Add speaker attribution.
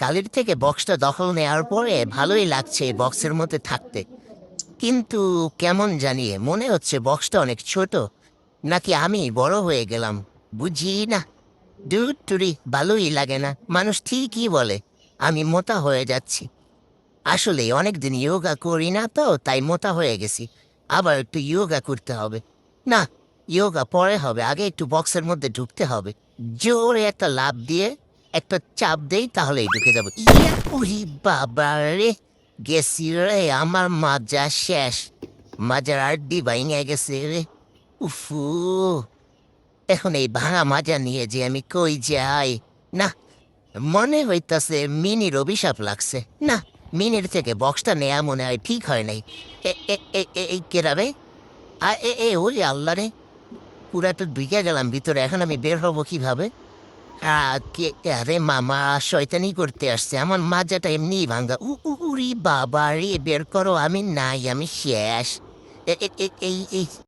Speaker 1: কালির থেকে বক্সটা দখল নেওয়ার পরে ভালোই লাগছে এই বক্সের মধ্যে থাকতে। কিন্তু কেমন জানিয়ে মনে হচ্ছে বক্সটা অনেক ছোট, নাকি আমি বড় হয়ে গেলাম? বুঝি না। দূর টুরি, ভালোই লাগে না। মানুষ ঠিকই বলে আমি মোটা হয়ে যাচ্ছি। আসলে অনেকদিন যোগা করি না তো, তাই মোটা হয়ে গেছি। আবার একটু যোগা করতে হবে। না, যোগা পরে হবে, আগে একটু বক্সের মধ্যে ঢুকতে হবে। জোরে একটা লাফ দিয়ে একটা চাপ দেই, তাহলেই ঢুকে যাবো। ইয়া, উরি বাবা রে! গেছি রে, আমার মাজা শেষ। মাজার আড্ডি ভাঙে গেছে রে। উফু, এখন এই ভাঙা মাজা নিয়ে যে আমি কই যাই? না, মনে হইতাছে মিনির অভিশাপ লাগছে। না, মিনির থেকে বক্সটা নেয়া মনে হয় ঠিক হয় নাই। এই কেরাবে? ওরে আল্লাহ রে! পুরা তো ঢুকে গেলাম ভিতরে, এখন আমি বের হবো কিভাবে? আরে মামা, শয়তানি করতে আসছে। আমার মাজাটা এমনিই ভাঙ্গা। উরি বাবা রে, বের করো, আমি নাই, আমি শেষ। এই